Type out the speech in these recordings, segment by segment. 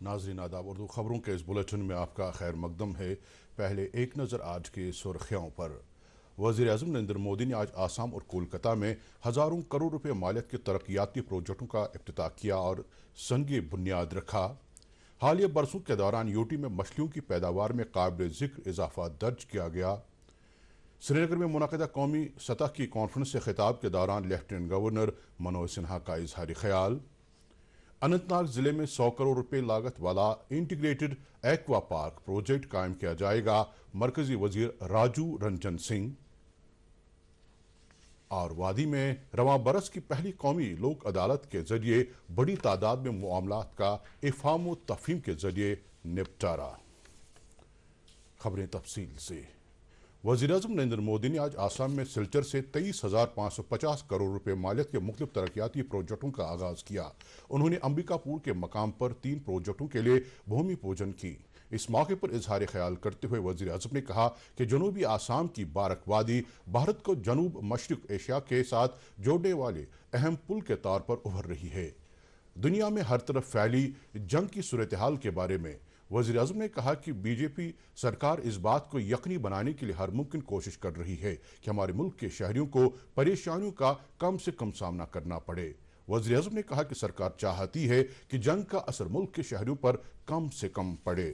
नाज़रीन आदाब। उर्दू खबरों के इस बुलेटिन में आपका खैर मकदम है। पहले एक नज़र आज की सुर्खियों पर। वज़ीर आज़म नरेंद्र मोदी ने आज आसाम और कोलकाता में हज़ारों करोड़ रुपए मालियत के तरक्याती प्रोजेक्टों का इफ्तिताह किया और संग बुनियाद रखा। हालिया बरसों के दौरान यूटी में मछलियों की पैदावार में काबिल ज़िक्र इजाफा दर्ज किया गया। श्रीनगर में मुनक़िदा कौमी सतह की कॉन्फ्रेंस से खिताब के दौरान लेफ्टिनेंट गवर्नर मनोज सिन्हा का इजहारी ख्याल। अनंतनाग जिले में 100 करोड़ रुपए लागत वाला इंटीग्रेटेड एक्वा पार्क प्रोजेक्ट कायम किया जाएगा, मरकजी वजीर राजू रंजन सिंह। और वादी में रवां बरस की पहली कौमी लोक अदालत के जरिए बड़ी तादाद में मामलात का इफ़हाम व तफ़हीम के जरिए निपटारा। खबरें तफसील से। वज़ीर-ए-आज़म नरेंद्र मोदी ने आज आसाम में सिलचर से 23,550 करोड़ रुपए मालियत के मुख्तलिफ तरक्याती प्रोजेक्टों का आगाज़ किया। उन्होंने अंबिकापुर के मकाम पर 3 प्रोजेक्टों के लिए भूमि पूजन की। इस मौके पर इजहार ख्याल करते हुए वज़ीर-ए-आज़म ने कहा कि जनूबी आसाम की बारक वादी भारत को जनूब मशरिक़ एशिया के साथ जोड़ने वाले अहम पुल के तौर पर उभर रही है। दुनिया में हर तरफ फैली जंग की सूरत हाल के बारे में वज़ीर-ए-आज़म ने कहा कि बीजेपी सरकार इस बात को यकीनी बनाने के लिए हर मुमकिन कोशिश कर रही है कि हमारे मुल्क के शहरियों को परेशानियों का कम से कम सामना करना पड़े। वज़ीर-ए-आज़म ने कहा कि सरकार चाहती है कि जंग का असर मुल्क के शहरियों पर कम से कम पड़े।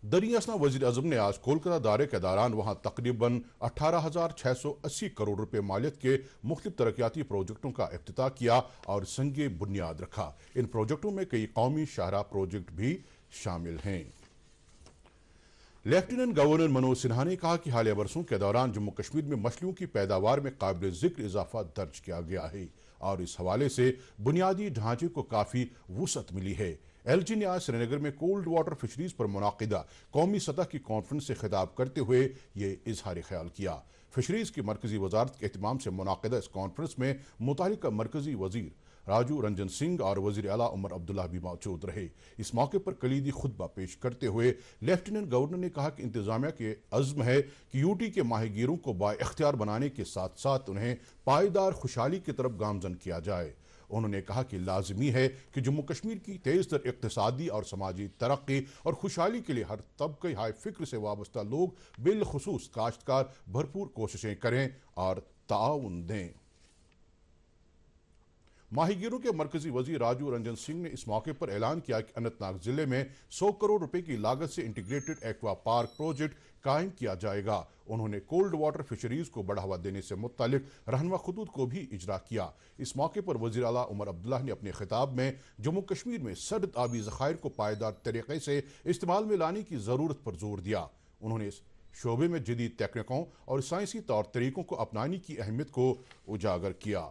दरियासना वज़ीर-ए-आज़म ने आज कोलकाता दौरे के दौरान वहां तकरीबन 18,680 करोड़ रुपए मालियत के मुख्तलिफ तरक्याती प्रोजेक्टों का इफ्तिताह किया और संग बुनियाद रखा। इन प्रोजेक्टों में कई कौमी शाहराह प्रोजेक्ट भी शामिल हैं। लेफ्टिनेंट गवर्नर मनोज सिन्हा ने कहा कि हालिया बरसों के दौरान जम्मू कश्मीर में मछलियों की पैदावार में काबिल ज़िक्र इजाफा दर्ज किया गया है और इस हवाले से बुनियादी ढांचे को काफ़ी वुसअत मिली है। एलजी ने आज श्रीनगर में कोल्ड वाटर फिशरीज पर मुनाकिदा कौमी सतह की कॉन्फ्रेंस से खिताब करते हुए ये इजहार ख्याल किया। फिशरीज की मरकजी वजारत के एहतमाम से मुनाकिदा इस कॉन्फ्रेंस में मुतालिका मरकजी वजीर राजू रंजन सिंह और वजीर आला उमर अब्दुल्ला भी मौजूद रहे। इस मौके पर कलीदी खुतबा पेश करते हुए लेफ्टिनेंट गवर्नर ने कहा कि इंतजामिया के अज़्म है कि यूटी के माहिगीरों को बाइख्तियार बनाने के साथ साथ उन्हें पायदार खुशहाली की तरफ गामजन किया जाए। उन्होंने कहा कि लाजमी है कि जम्मू कश्मीर की तेज तर इक़्तिसादी और समाजी तरक्की और खुशहाली के लिए हर तबके हाय फिक्र से वाबस्ता लोग बिलखुसूस काश्तकार भरपूर कोशिशें करें और ताउन दें। माहिगीरों के मरकजी वजीर राजू रंजन सिंह ने इस मौके पर ऐलान किया कि अनंतनाग जिले में 100 करोड़ रुपए की लागत से इंटीग्रेटेड एक्वा पार्क प्रोजेक्ट कायम किया जाएगा। उन्होंने कोल्ड वाटर फिशरीज को बढ़ावा देने से मुत्तालिक रहनुमा खतूत को भी इजरा किया। इस मौके पर वजीर आला उमर अब्दुल्ला ने अपने खिताब में जम्मू कश्मीर में सर्द आबी ज़खायर को पायदार तरीके से इस्तेमाल में लाने की ज़रूरत पर जोर दिया। उन्होंने इस शोबे में जदीद तकनीकों और साइंसी तौर तरीकों को अपनाने की अहमियत को उजागर किया।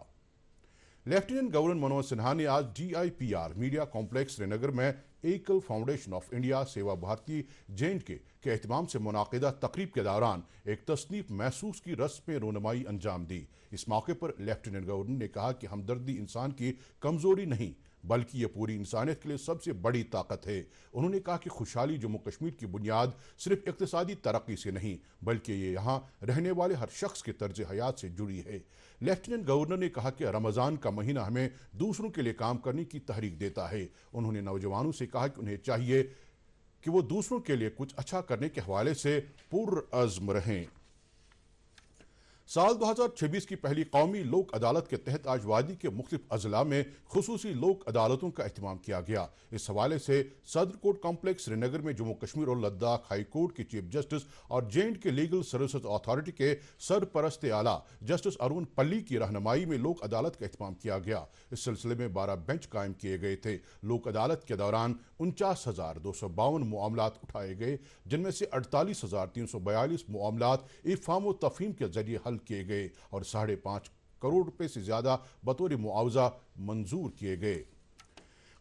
लेफ्टिनेंट गवर्नर मनोज सिन्हा ने आज DIPR मीडिया कॉम्प्लेक्स श्रीनगर में एकल फाउंडेशन ऑफ इंडिया सेवा भारती J&K के एहतमाम से मुनाकिदा तकरीब के दौरान एक तसनीफ महसूस की रस्म में रोनमाई अंजाम दी। इस मौके पर लेफ्टिनेंट गवर्नर ने कहा कि हमदर्दी इंसान की कमजोरी नहीं बल्कि ये पूरी इंसानियत के लिए सबसे बड़ी ताकत है। उन्होंने कहा कि खुशहाली जम्मू कश्मीर की बुनियाद सिर्फ इक़्तिसादी तरक्की से नहीं बल्कि ये यहाँ रहने वाले हर शख्स के तर्ज हयात से जुड़ी है। लेफ्टिनेंट गवर्नर ने कहा कि रमज़ान का महीना हमें दूसरों के लिए काम करने की तहरीक देता है। उन्होंने नौजवानों से कहा कि उन्हें चाहिए कि वो दूसरों के लिए कुछ अच्छा करने के हवाले से पुरअज़्म रहें। साल 2026 की पहली कौमी लोक अदालत के तहत आज वादी के मुख्तलिफ अजला में खुसूसी लोक अदालतों का एहतमाम किया गया। इस हवाले से सदर कोर्ट कॉम्प्लेक्स श्रीनगर में जम्मू कश्मीर और लद्दाख हाई कोर्ट के चीफ जस्टिस और J&K लीगल सर्विसेज अथॉरिटी के सरपरस्त आला जस्टिस अरुण पल्ली की रहनुमाई में लोक अदालत का एहतमाम किया गया। इस सिलसिले में 12 बेंच कायम किए गए थे। लोक अदालत के दौरान 49,252 मामलात उठाए गए, जिनमें से 48,342 मामलात इफ़हाम व तफ़हीम के जरिए हल किए गए और 5.5 करोड़ रुपए से ज्यादा बतौर मुआवजा मंजूर किए गए।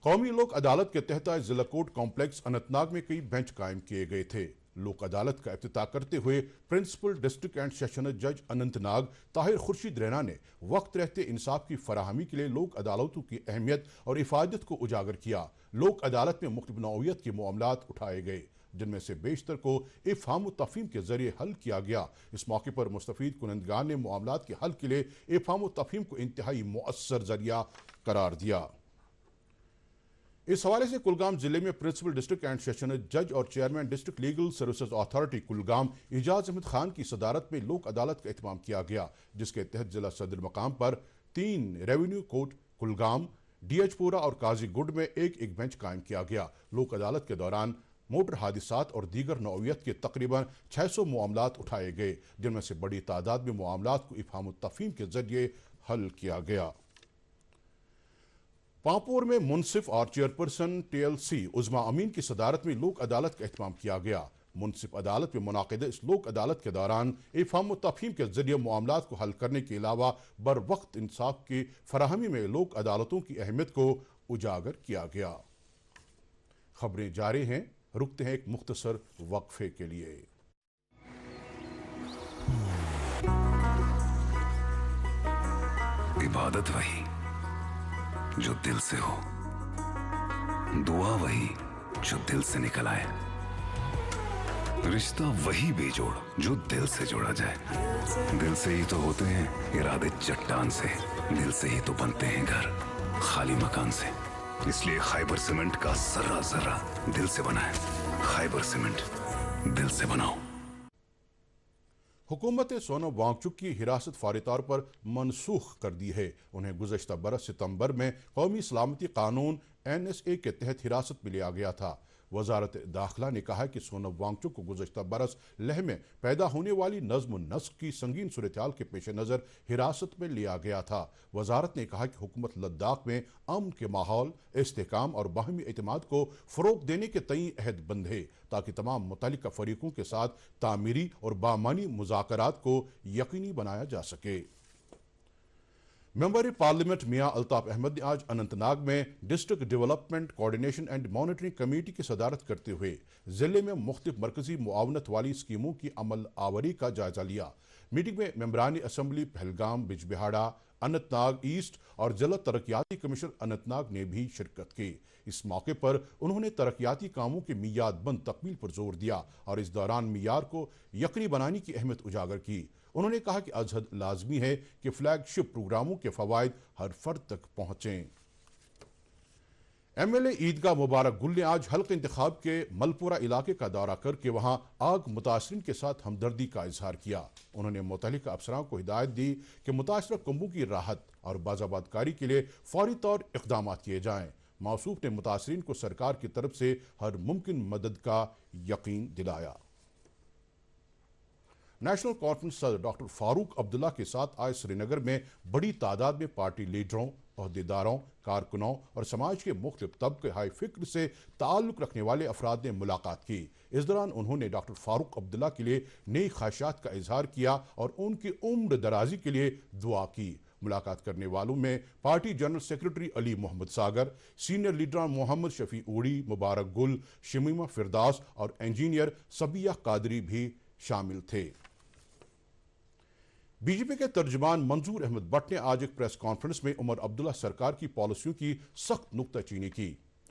कौमी लोक अदालत के तहत आज जिला कोर्ट कॉम्प्लेक्स अनंतनाग में कई बेंच कायम किए गए थे। लोक अदालत का इफ्तिताह करते हुए प्रिंसिपल डिस्ट्रिक्ट एंड सेशनल जज अनंतनाग ताहिर खुर्शीद रैना ने वक्त रहते इंसाफ की फराहमी के लिए लोक अदालतों की अहमियत और इफादत को उजागर किया। लोक अदालत में मुख्तलिफ नौइयत के मामलात उठाए गए, जिनमें से बेशतर को इफ़हाम व तफ़हीम के जरिए हल किया गया। इस मौके पर मुस्तफ़ीद कुनंदगान ने मामलात के हल के लिए इफ़हाम व तफ़हीम को इंतहाई मुअस्सर जरिया करार दिया। इस हवाले से कुलगाम जिले में प्रिंसिपल डिस्ट्रिक्ट एंड सेशनल जज और chairman district legal services authority Kulgam Ijaz Ahmad Khan की सदारत में लोक अदालत का एहतमाम किया गया, जिसके तहत जिला सदर मकाम पर 3 रेवेन्यू कोर्ट कुलगाम, डीएचपुरा और काजीगुड में एक बेंच कायम किया गया। लोक अदालत के दौरान मोटर हादिसात और दीगर नौइयत के तकरीबन 600 मामलात उठाए गए, जिनमें से बड़ी तादाद में मामलात को इफ़हाम तफ़हीम के जरिए हल किया गया। पांपोर में मुनसिफ और चेयरपर्सन टीएलसी उज़मा अमीन की सदारत में लोक अदालत का एहतमाम किया गया। मुनसिफ अदालत में मुनाकिदा इस लोक अदालत के दौरान इफ़हाम तफ़हीम के जरिए मामलात को हल करने के अलावा बर वक्त इंसाफ की फराहमी में लोक अदालतों की अहमियत को उजागर किया गया। खबरें जारी हैं, रुकते हैं एक मुख्तसर वक्फे के लिए। इबादत वही जो दिल से हो, दुआ वही जो दिल से निकल आए, रिश्ता वही बेजोड़ जो दिल से जोड़ा जाए। दिल से ही तो होते हैं इरादे चट्टान से, दिल से ही तो बनते हैं घर खाली मकान से। इसलिए खैबर सीमेंट का जर्रा जर्रा दिल से बना है। खैबर सीमेंट, दिल से बनाओ। हुकूमत सोनम वांगचुक की हिरासत फौरी तौर पर मनसूख कर दी है। उन्हें गुज़श्ता बरस सितंबर में कौमी सलामती कानून NSA के तहत हिरासत में लिया गया था। वजारत दाखिला ने कहा कि सोनम वांगचुक को गुज़श्ता बरस लेह में पैदा होने वाली नज़्म नस्क की संगीन सूरत-ए-हाल के पेश नज़र हिरासत में लिया गया था। वजारत ने कहा कि हुकूमत लद्दाख में अमन के माहौल, इस्तेहकाम और बाहमी एतमाद को फ़रोग़ देने के तई अहद बंद है, ताकि तमाम मुतल्लिका फ़रीक़ों के साथ तामीरी और बामानी मुज़ाकरात को यकीनी बनाया जा सके। मेंबर पार्लियामेंट मियां अल्ताफ अहमद ने आज अनंतनाग में district development coordination and monitoring committee की सदारत करते हुए जिले में मुख्तलिफ मरकजी मुआवनत वाली स्कीमों की अमल आवरी का जायजा लिया। मीटिंग में मेंबरान असम्बली पहलगाम, बिजबिहाड़ा, अनंतनाग ईस्ट और जिला तरक्याती कमिश्नर अनंतनाग ने भी शिरकत की। इस मौके पर उन्होंने तरक्याती कामों के मियादबंद तकमील पर जोर दिया और इस दौरान मियार को यकीनी बनाने की अहमियत उजागर की। उन्होंने कहा कि अजहद लाजमी है कि फ्लैगशिप प्रोग्रामों के फवायद हर फर्द तक पहुँचें। MLA ईदगाह मुबारक गुल ने आज हल्का इंतखाब के मलपुरा इलाके का दौरा करके वहां आग मुतासरीन के साथ हमदर्दी का इजहार किया। उन्होंने मुतल्लिका अफसरान को हिदायत दी कि मुतासरा कुंभों की राहत और बाज़ाबादकारी के लिए फौरी तौर इक़दाम किए जाएँ। मौसूफ ने मुतासरीन को सरकार की तरफ से हर मुमकिन मदद का यकीन दिलाया। नेशनल कॉन्फ्रेंस सदर डॉक्टर फारूक अब्दुल्ला के साथ आज श्रीनगर में बड़ी तादाद में पार्टी लीडरों, ओहदेदारों, कारकुनों और समाज के मुख्तलिफ तबके हाई फिक्र से ताल्लुक़ रखने वाले अफराद ने मुलाकात की। इस दौरान उन्होंने डॉक्टर फारूक अब्दुल्ला के लिए नई ख्वाहिशात का इजहार किया और उनकी उम्र दराजी के लिए दुआ की। मुलाकात करने वालों में party general secretary Ali Mohammad Sagar, senior leader Mohammad Shafi Uri, Mubarak गुल, शमीमा फिरदास और इंजीनियर सबिया कादरी भी शामिल थे। बीजेपी के तर्जुमान मंजूर अहमद भट्ट ने आज एक प्रेस कॉन्फ्रेंस में उमर अब्दुल्ला सरकार की पॉलिसियों की सख्त नुक्ताचीनी की।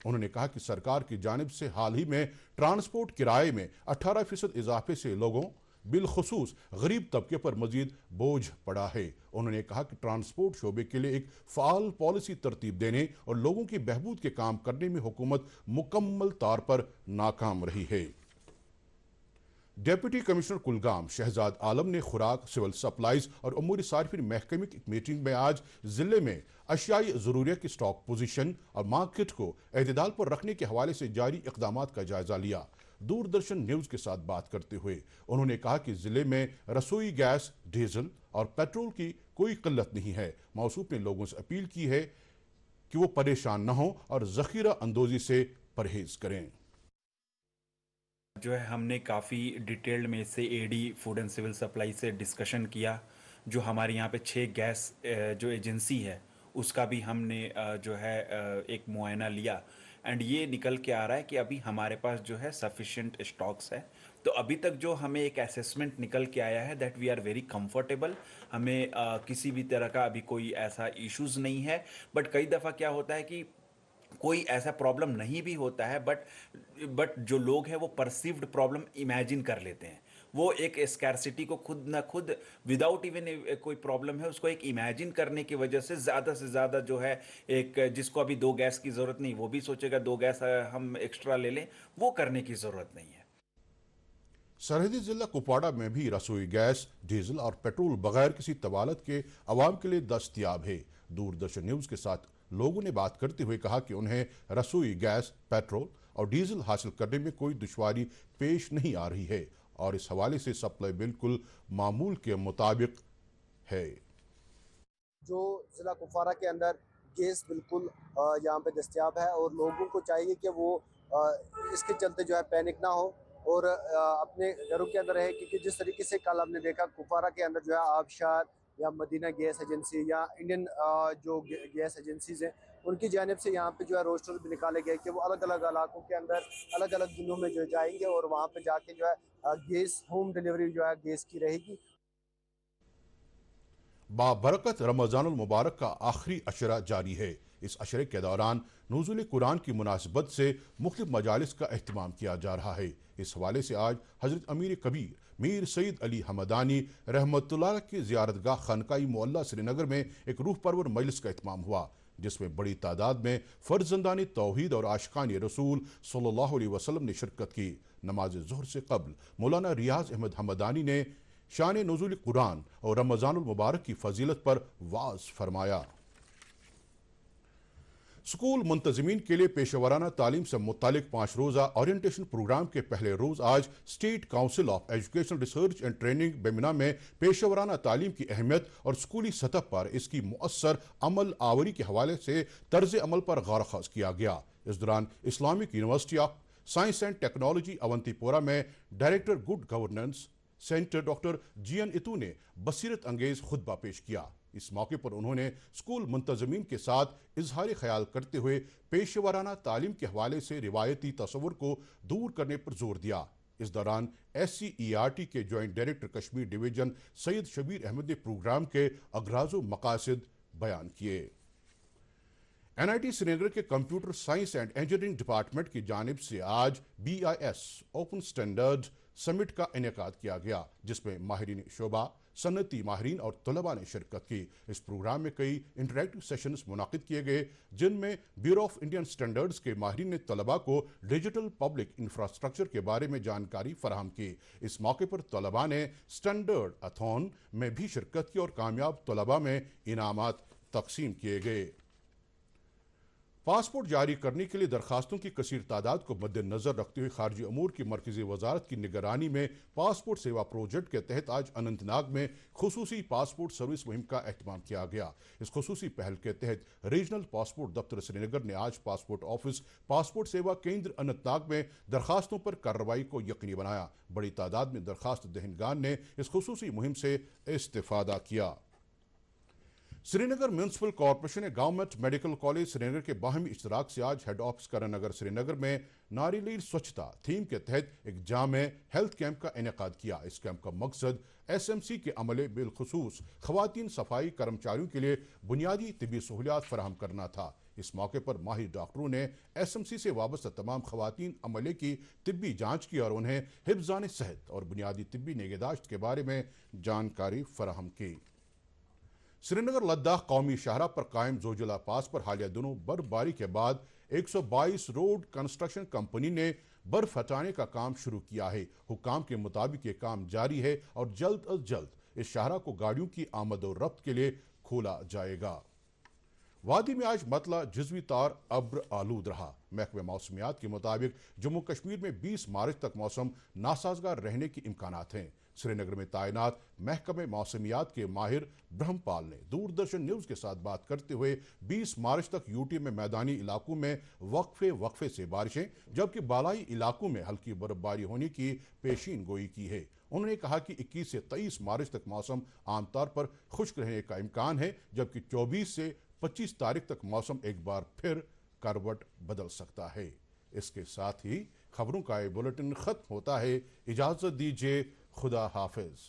उन्होंने कहा कि सरकार की जानिब से हाल ही में ट्रांसपोर्ट किराए में 18% इजाफे से लोगों, बिलखुसूस गरीब तबके पर मजीद बोझ पड़ा है। उन्होंने कहा कि ट्रांसपोर्ट शोबे के लिए एक फ़ाल पॉलिसी तरतीब देने और लोगों की बहबूद के काम करने में हुकूमत मुकम्मल तौर पर नाकाम रही है। डिप्टी कमिश्नर कुलगाम शहजाद आलम ने खुराक, सिविल सप्लाईज और अमूरी सार्फिन महकमे की मीटिंग में आज जिले में अशियाई ज़रूरियत की स्टॉक पोजीशन और मार्केट को एतदाल पर रखने के हवाले से जारी इक़दामात का जायजा लिया। दूरदर्शन न्यूज़ के साथ बात करते हुए उन्होंने कहा कि जिले में रसोई गैस, डीजल और पेट्रोल की कोई किल्लत नहीं है। मौसूफ ने लोगों से अपील की है कि वो परेशान न हों और ज़ख़ीरा अंदोज़ी से परहेज़ करें। जो है हमने काफ़ी डिटेल्ड में से AD food and civil supply से डिस्कशन किया। जो हमारे यहाँ पे 6 गैस जो एजेंसी है उसका भी हमने जो है एक मुआयना लिया एंड ये निकल के आ रहा है कि अभी हमारे पास जो है सफिशिएंट स्टॉक्स है। तो अभी तक जो हमें एक असेसमेंट निकल के आया है that we are very comfortable. हमें किसी भी तरह का अभी कोई ऐसा इश्यूज़ नहीं है। बट कई दफ़ा क्या होता है कि कोई ऐसा प्रॉब्लम नहीं भी होता है बट जो लोग हैं वो परसीव्ड प्रॉब्लम इमेजिन कर लेते हैं। وہ ایک اسکیرسٹی کو خود نہ خود وداؤٹ ایون کوئی پرابلم ہے اس کو ایک امیجن کرنے کی وجہ سے زیادہ جو ہے ایک جس کو ابھی 2 گیس کی ضرورت نہیں وہ بھی سوچے گا 2 گیس ہم ایکسٹرا لے لیں، وہ کرنے کی ضرورت نہیں ہے۔ سرحدی ضلع کپواڑہ میں بھی رسوئی گیس، ڈیزل اور پیٹرول بغیر کسی طوالت کے عوام کے لیے دستیاب ہے۔ دوردرشن نیوز کے ساتھ لوگوں نے بات کرتے ہوئے کہا کہ انہیں رسوئی گیس، پیٹرول اور ڈیزل حاصل کرنے میں کوئی دشواری پیش نہیں آ رہی ہے اور اس حوالے سے سپلائی بالکل معمول کے مطابق ہے۔ جو ضلع کپواڑہ کے اندر گیس بالکل یہاں پہ دستیاب ہے اور لوگوں کو چاہیے کہ وہ اس کے چلتے جو ہے پینک نہ ہو اور اپنے گھروں کے اندر رہے، کیونکہ جس طریقے سے کل ہم نے دیکھا کپواڑہ کے اندر جو ہے آبشار یا مدینہ گیس ایجنسی یا انڈین جو گیس ایجنسیز ہیں ان کی جانب سے یہاں پہ جو ہے روسٹر بھی نکالے گئے کہ وہ الگ الگ علاقوں کے اندر الگ الگ دنوں میں جو جائیں گے اور وہاں پہ جا کے جو ہے گیس ہوم ڈیلیوری جو ہے گیس کی رہے گی۔ بابرکت رمضان المبارک کا آخری عشرہ جاری ہے۔ اس عشرے کے دوران نزول قرآن کی مناسبت سے مختلف مجالس کا اہتمام کیا جا رہا ہے۔ اس حوالے سے آج حضرت امیر کبیر میر سید علی حمدانی رحمۃ اللہ کی زیارت گاہ خانقاہ معلیٰ سری نگر میں ایک روح پرور مجلس کا اہتمام ہوا، جس میں بڑی تعداد میں فرزندان توحید اور عاشقان رسول صلی اللہ علیہ وسلم نے شرکت کی۔ نماز ظہر سے قبل مولانا ریاض احمد حمدانی نے شان نزول قرآن اور رمضان المبارک کی فضیلت پر وعظ فرمایا۔ اسکول منتظمین کے لیے پیشہ ورانہ تعلیم سے متعلق 5 روزہ اورینٹیشن پروگرام کے پہلے روز آج State Council of Education Research and Training Bemina میں پیشہ ورانہ تعلیم کی اہمیت اور اسکولی سطح پر اس کی مؤثر عمل آوری کے حوالے سے طرز عمل پر غور و خوض کیا گیا۔ اس دوران Islamic University of Science and Technology Awantipora میں director good governance centre doctor G N Itoo نے بصیرت انگیز خطبہ پیش کیا۔ اس موقع پر انہوں نے اسکول منتظمین کے ساتھ اظہار خیال کرتے ہوئے پیشہ ورانہ تعلیم کے حوالے سے روایتی تصور کو دور کرنے پر زور دیا۔ اس دوران SCERT کے جوائنٹ ڈائریکٹر کشمیر ڈویژن سید شبیر احمد نے پروگرام کے اغراض و مقاصد بیان کیے۔ NIT سری نگر کے computer science and engineering department کی جانب سے آج BIS اوپن سٹینڈرڈ سمٹ کا انعقاد کیا گیا، جس میں ماہرین شعبہ، صنعتی ماہرین اور طلباء نے شرکت کی۔ اس پروگرام میں کئی انٹریکٹیو سیشنز منعقد کیے گئے، جن میں بیورو آف انڈین سٹینڈرڈز کے ماہرین نے طلباء کو ڈیجیٹل پبلک انفراسٹرکچر کے بارے میں جانکاری فراہم کی۔ اس موقع پر طلباء نے سٹینڈرڈ اتھون میں بھی شرکت کی اور کامیاب طلباء میں انعامات تقسیم کیے گئے۔ پاسپورٹ جاری کرنے کے لیے درخواستوں کی کثیر تعداد کو مد نظر رکھتے ہوئے خارجہ امور کی مرکزی وزارت کی نگرانی میں پاسپورٹ سیوا پروجیکٹ کے تحت آج اننت ناگ میں خصوصی پاسپورٹ سروس مہم کا اہتمام کیا گیا۔ اس خصوصی پہل کے تحت ریجنل پاسپورٹ دفتر سری نگر نے آج passport office passport Seva Kendra Anant Nag میں درخواستوں پر کارروائی کو یقینی بنایا۔ بڑی تعداد میں درخواست دہندگان نے اس خصوصی مہم سے استفادہ کیا۔ سری نگر میونسپل کارپوریشن نے گورنمنٹ میڈیکل کالج سری نگر کے باہمی اشتراک سے آج ہیڈ آفس کرن نگر سری نگر میں ناری لیڈ سوچھتا تھیم کے تحت ایک جامع ہیلتھ کیمپ کا انعقاد کیا۔ اس کیمپ کا مقصد SMC کے عملے بالخصوص خواتین صفائی کرمچاریوں کے لیے بنیادی طبی سہولیات فراہم کرنا تھا۔ اس موقع پر ماہر ڈاکٹروں نے SMC سے وابستہ تمام خواتین عملے کی طبی جانچ کی اور انہیں حفظان صحت اور بنیادی طبی نگہداشت کے بارے میں جانکاری فراہم کی۔ سری نگر لداخ قومی شاہراہ پر قائم زوجلا پاس پر حالیہ دنوں برفباری کے بعد 122 روڈ کنسٹرکشن کمپنی نے برف ہٹانے کا کام شروع کیا ہے۔ حکام کے مطابق یہ کام جاری ہے اور جلد از جلد اس شاہراہ کو گاڑیوں کی آمد و رفت کے لیے کھولا جائے گا۔ وادی میں آج مطلع جزوی طور ابر آلود رہا۔ محکمہ موسمیات کے مطابق جموں کشمیر میں 20 مارچ تک موسم ناسازگار رہنے کے امکانات ہیں۔ سری نگر میں تعینات محکمہ موسمیات کے ماہر برہم پال نے دوردرشن نیوز کے ساتھ بات کرتے ہوئے 20 مارچ تک UT میں میدانی علاقوں میں وقفے سے بارشیں جبکہ بالائی علاقوں میں ہلکی برفباری ہونے کی پیشین گوئی کی ہے۔ انہوں نے کہا کہ 21 سے 23 مارچ تک موسم عام طور پر خشک رہنے کا امکان ہے جبکہ 24 سے 25 تاریخ تک موسم ایک بار پھر کروٹ بدل سکتا ہے۔ اس کے ساتھ ہی خبروں کا یہ بلیٹن ختم ہوتا ہے۔ اجازت دیجیے، خدا حافظ۔